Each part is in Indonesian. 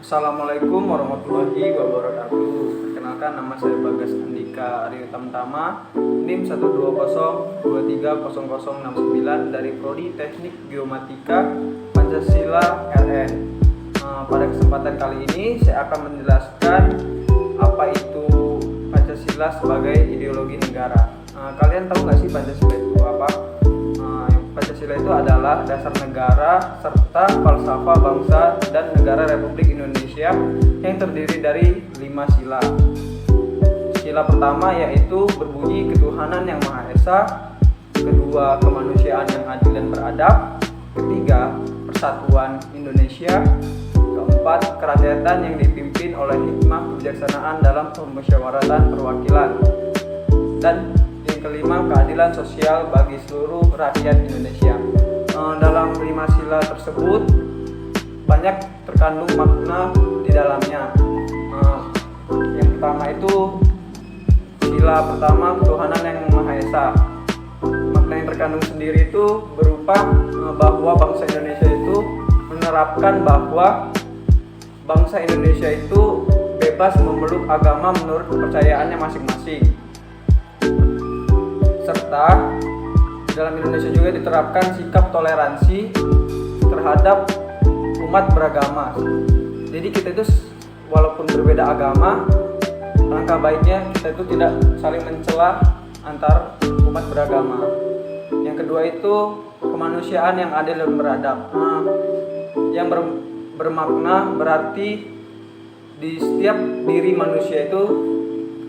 Assalamualaikum warahmatullahi wabarakatuh. Perkenalkan, nama saya Bagas Andika Aryo Tamtama, NIM 120230069 dari Prodi Teknik Geomatika Pancasila RN. Pada kesempatan kali ini saya akan menjelaskan apa itu Pancasila sebagai ideologi negara. Kalian tahu nggak sih Pancasila itu apa? Pancasila itu adalah dasar negara serta falsafah bangsa dan negara Republik Indonesia yang terdiri dari 5 sila. Sila pertama yaitu berbunyi ketuhanan yang Maha Esa, kedua kemanusiaan yang adil dan beradab, ketiga persatuan Indonesia, keempat kerakyatan yang dipimpin oleh hikmah kebijaksanaan dalam pemusyawaratan perwakilan, dan kelima, keadilan sosial bagi seluruh rakyat Indonesia. Dalam 5 sila tersebut banyak terkandung makna di dalamnya. Yang pertama itu sila pertama, ketuhanan yang Maha Esa. Makna yang terkandung sendiri itu berupa bahwa bangsa Indonesia itu menerapkan bahwa bangsa Indonesia itu bebas memeluk agama menurut kepercayaannya masing-masing. Serta dalam Indonesia juga diterapkan sikap toleransi terhadap umat beragama. Jadi kita itu walaupun berbeda agama, langkah baiknya kita itu tidak saling mencela antar umat beragama. Yang kedua itu kemanusiaan yang adil dan beradab. Yang bermakna berarti di setiap diri manusia itu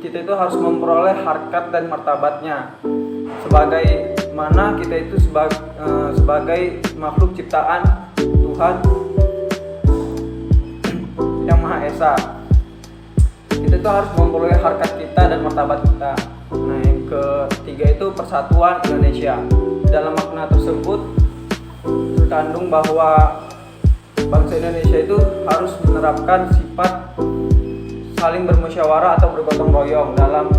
kita itu harus memperoleh harkat dan martabatnya, sebagai mana kita itu sebagai makhluk ciptaan Tuhan yang Maha Esa. Kita itu harus memperoleh harkat kita dan martabat kita. Nah, yang ketiga itu persatuan Indonesia. Dalam makna tersebut terkandung bahwa bangsa Indonesia itu harus menerapkan sifat saling bermusyawarah atau bergotong royong dalam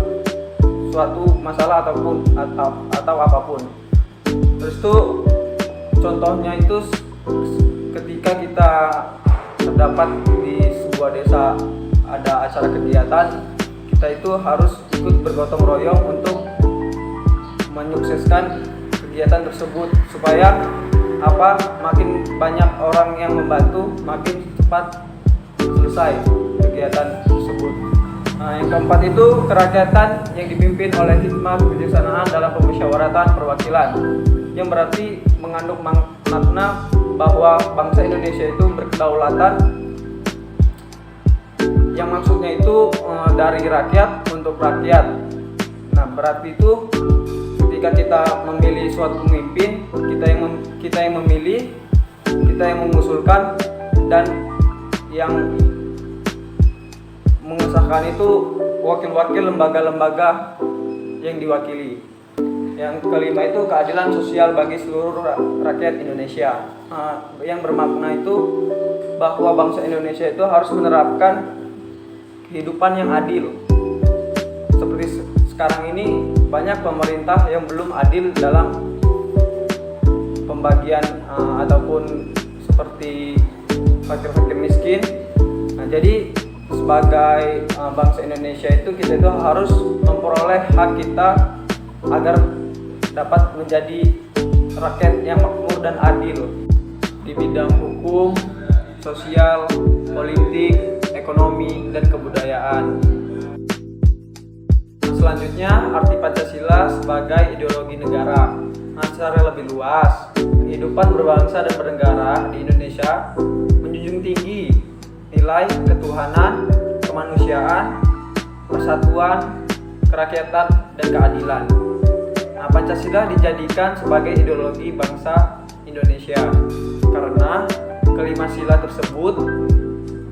suatu masalah atau apapun. Terus tuh contohnya itu ketika kita terdapat di sebuah desa ada acara kegiatan, kita itu harus ikut bergotong royong untuk menyukseskan kegiatan tersebut supaya makin banyak orang yang membantu, makin cepat selesai kegiatan tersebut. Yang keempat itu kerakyatan yang dipimpin oleh hikmah kebijaksanaan dalam pemusyawaratan perwakilan, yang berarti mengandung makna bahwa bangsa Indonesia itu berkedaulatan, yang maksudnya itu dari rakyat untuk rakyat. Nah, berarti itu ketika kita memilih suatu pemimpin, kita yang memilih, kita yang mengusulkan, dan yang mengesahkan itu wakil-wakil lembaga-lembaga yang diwakili. Yang kelima itu keadilan sosial bagi seluruh rakyat Indonesia. Yang bermakna itu bahwa bangsa Indonesia itu harus menerapkan kehidupan yang adil. Seperti sekarang ini banyak pemerintah yang belum adil dalam pembagian ataupun seperti fakir-fakir miskin. Nah, jadi sebagai bangsa Indonesia itu kita itu harus memperoleh hak kita agar dapat menjadi rakyat yang makmur dan adil di bidang hukum, sosial, politik, ekonomi, dan kebudayaan. Selanjutnya, arti Pancasila sebagai ideologi negara. Secara lebih luas, kehidupan berbangsa dan bernegara di Indonesia menjunjung tinggi nilai ketuhanan, kemanusiaan, persatuan, kerakyatan, dan keadilan. Nah, Pancasila dijadikan sebagai ideologi bangsa Indonesia karena kelima sila tersebut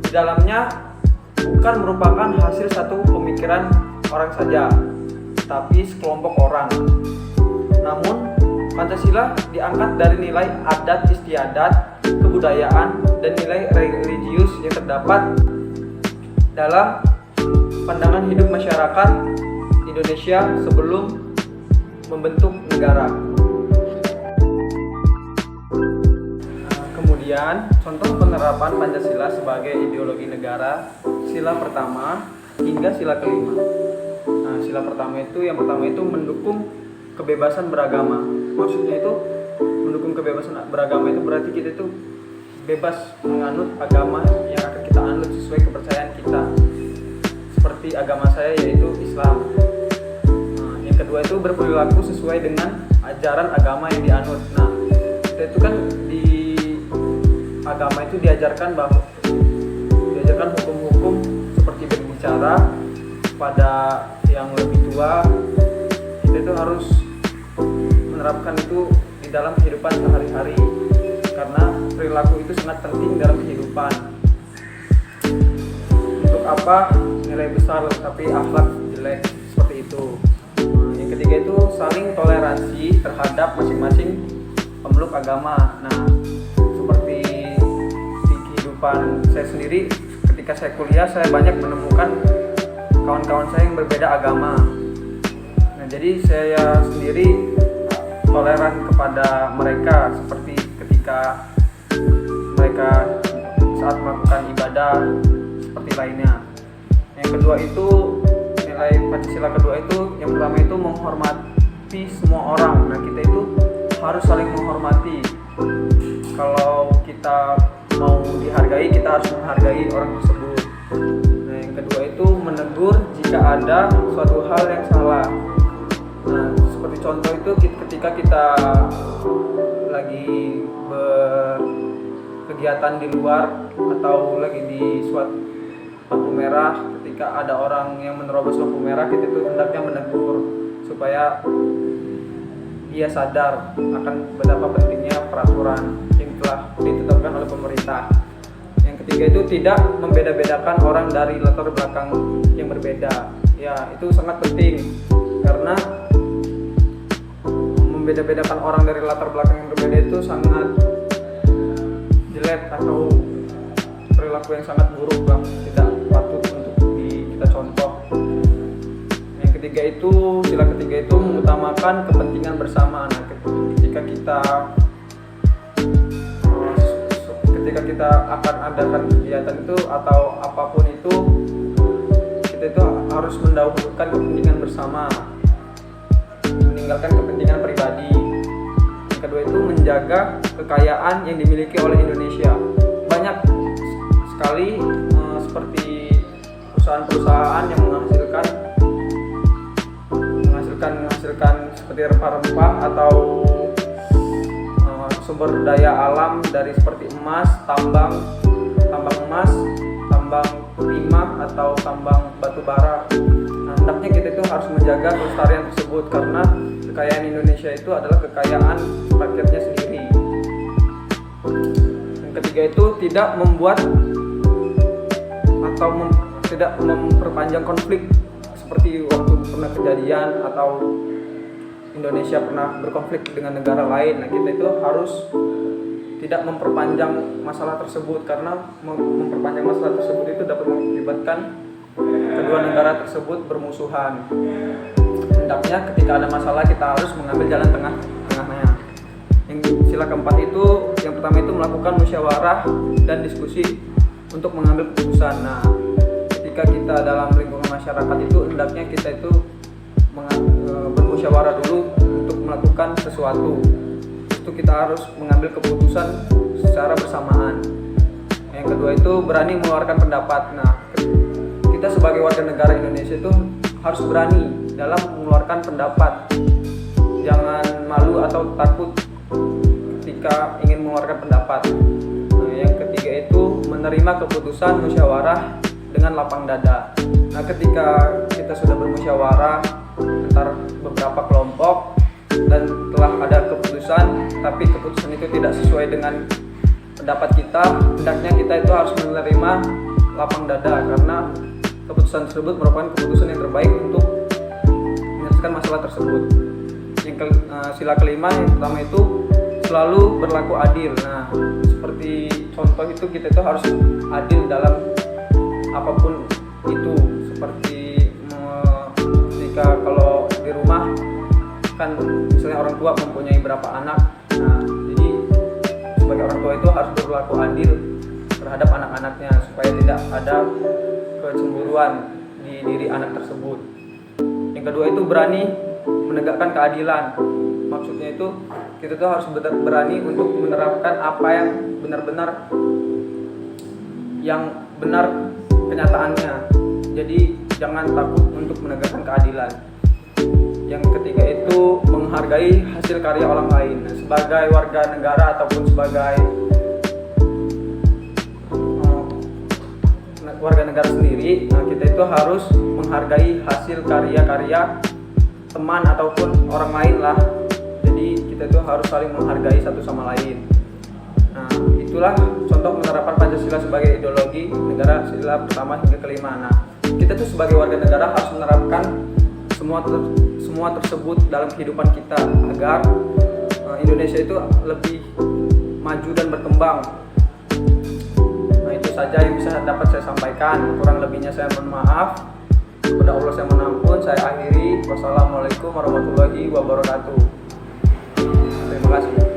di dalamnya bukan merupakan hasil satu pemikiran orang saja, tapi sekelompok orang. Namun, Pancasila diangkat dari nilai adat istiadat, kebudayaan, dan nilai religius yang terdapat dalam pandangan hidup masyarakat Indonesia sebelum membentuk negara. Kemudian contoh penerapan Pancasila sebagai ideologi negara, sila pertama hingga sila kelima. Nah, sila pertama itu yang pertama itu mendukung kebebasan beragama. Maksudnya itu mendukung kebebasan beragama itu berarti kita itu bebas menganut agama yang akan kita anut sesuai kepercayaan kita. Seperti agama saya yaitu Islam. Nah, yang kedua itu berperilaku sesuai dengan ajaran agama yang dianut. Nah, kita itu kan di agama itu diajarkan hukum-hukum seperti berbicara pada yang lebih tua. Kita itu harus menerapkan itu di dalam kehidupan sehari-hari karena perilaku itu sangat penting dalam kehidupan. Untuk apa nilai besar tapi akhlak jelek, seperti itu. Yang ketiga itu saling toleransi terhadap masing-masing pemeluk agama. Nah, seperti di kehidupan saya sendiri, ketika saya kuliah saya banyak menemukan kawan-kawan saya yang berbeda agama. Nah, jadi saya sendiri toleran kepada mereka, seperti ketika mereka saat melakukan ibadah seperti lainnya. Yang kedua itu nilai Pancasila kedua itu yang pertama itu menghormati semua orang. Nah, kita itu harus saling menghormati. Kalau kita mau dihargai, kita harus menghargai orang tersebut. Nah, yang kedua itu menegur jika ada suatu hal yang salah. Nah, seperti contoh itu ketika kita lagi berkegiatan di luar atau lagi di suatu lampu merah, ketika ada orang yang menerobos lampu merah, kita itu hendaknya menegur supaya dia sadar akan betapa pentingnya peraturan yang telah ditetapkan oleh pemerintah. Yang ketiga itu tidak membeda-bedakan orang dari latar belakang yang berbeda. Ya, itu sangat penting karena membeda-bedakan orang dari latar belakang yang berbeda itu sangat jelek atau perilaku yang sangat buruk, Bang. Tidak patut untuk kita contoh. Yang ketiga itu, sila ketiga itu mengutamakan kepentingan bersama. Nah, ketika kita akan adakan kegiatan itu atau apapun itu, kita itu harus mendahulukan kepentingan bersama, meninggalkan kepentingan pribadi. Yang kedua itu menjaga kekayaan yang dimiliki oleh Indonesia. Banyak sekali seperti perusahaan-perusahaan yang menghasilkan seperti rempah-rempah atau sumber daya alam dari seperti emas, tambang emas, tambang timah atau tambang batu bara. Nah, hendaknya kita itu harus menjaga kelestarian tersebut karena kekayaan Indonesia itu adalah kekayaan rakyatnya sendiri. Yang ketiga itu tidak membuat atau tidak memperpanjang konflik seperti waktu pernah kejadian atau Indonesia pernah berkonflik dengan negara lain. Nah, kita itu harus tidak memperpanjang masalah tersebut karena memperpanjang masalah tersebut itu dapat mengakibatkan kedua negara tersebut bermusuhan. Hendaknya ketika ada masalah kita harus mengambil jalan tengahnya. Yang sila keempat itu, yang pertama itu melakukan musyawarah dan diskusi untuk mengambil keputusan. Nah, ketika kita dalam lingkungan masyarakat itu hendaknya kita itu bermusyawarah dulu untuk melakukan sesuatu. Itu kita harus mengambil keputusan secara bersamaan. Yang kedua itu berani mengeluarkan pendapat. Nah, kita sebagai warga negara Indonesia itu harus berani dalam mengeluarkan pendapat. Jangan malu atau takut ketika ingin mengeluarkan pendapat. Nah, yang ketiga itu menerima keputusan musyawarah dengan lapang dada. Nah, ketika kita sudah bermusyawarah antar beberapa kelompok dan telah ada keputusan, tapi keputusan itu tidak sesuai dengan pendapat kita, hendaknya kita itu harus menerima lapang dada karena keputusan tersebut merupakan keputusan yang terbaik untuk menyelesaikan masalah tersebut. Yang sila kelima yang pertama itu selalu berlaku adil. Nah, seperti contoh itu kita itu harus adil dalam apapun itu, seperti ketika kalau di rumah kan misalnya orang tua mempunyai berapa anak. Nah, jadi sebagai orang tua tua itu harus berlaku adil terhadap anak-anaknya supaya tidak ada kecemburuan di diri anak tersebut. Yang kedua itu berani menegakkan keadilan. Maksudnya itu kita tuh harus berani untuk menerapkan apa yang benar kenyataannya. Jadi jangan takut untuk menegakkan keadilan. Yang ketiga itu menghargai hasil karya orang lain. Sebagai warga negara ataupun sebagai warga negara sendiri, kita itu harus menghargai hasil karya-karya teman ataupun orang lain lah. Jadi kita itu harus saling menghargai satu sama lain. Nah, itulah contoh penerapan Pancasila sebagai ideologi negara sila pertama hingga kelima. Nah, kita tuh sebagai warga negara harus menerapkan semua tersebut dalam kehidupan kita agar Indonesia itu lebih maju dan berkembang. Nah, itu saja yang bisa dapat saya sampaikan. Kurang lebihnya saya mohon maaf. Kepada Allah saya mohon ampun. Saya akhiri. Wassalamualaikum warahmatullahi wabarakatuh. Terima kasih.